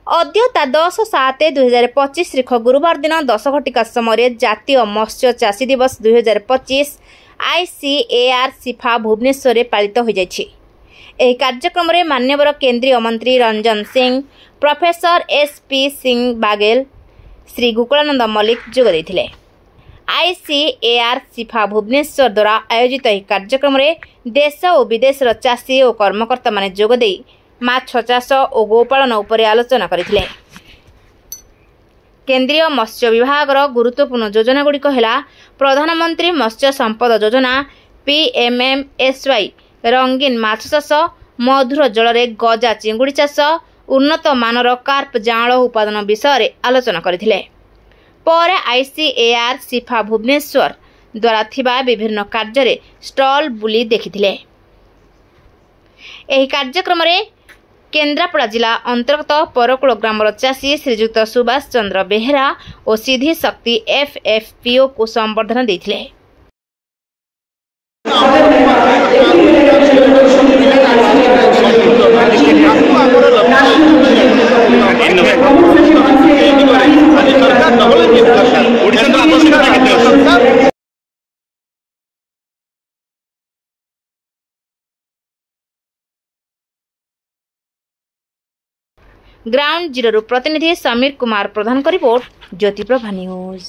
अद्य 10/7/2025 तारीख गुरुवार दिन 10 घटिका समय जातीय मत्स्य चाषी दिवस 2025 ICAR सिफा भुवनेश्वर में पालित हो जाइछि। एही कार्यक्रम में माननीय केंद्रीय मंत्री रंजन सिंह, प्रोफेसर SP सिंह बागेल, श्री गोकुलानंद मल्लिक जोग देथिले। ICAR सिफा भुवनेश्वर द्वारा आयोजित यह कार्यक्रम में देश और विदेश चाषी और कर्मकर्ता माने जोग दे माछ चाष और गोपालन उपर आलोचना करथिले। केंद्रीय मत्स्य विभाग गुरुत्वपूर्ण योजना गुड़िक है प्रधानमंत्री मत्स्य संपद योजना PMMSY, रंगीन माछ चाष, मधुर जल में गजा चिंगुड़ी चाष, उन्नत मानर कार्प जाँल उत्पादन विषय आलोचना करथिले। पर ICAR सिफा भुवनेश्वर द्वारा थिबा विभिन्न कार्य स्टॉल बुली देखिथिले। एही कार्यक्रम में केन्द्रापड़ा जिला अंतर्गत परकुल ग्रामर चाषी श्रीजुक्त सुभाष चंद्र बेहेरा और सिद्धि शक्ति FFPO को संबर्धना देथिले। ग्राउंड जीरो प्रतिनिधि समीर कुमार प्रधान का रिपोर्ट, ज्योति प्रभा न्यूज।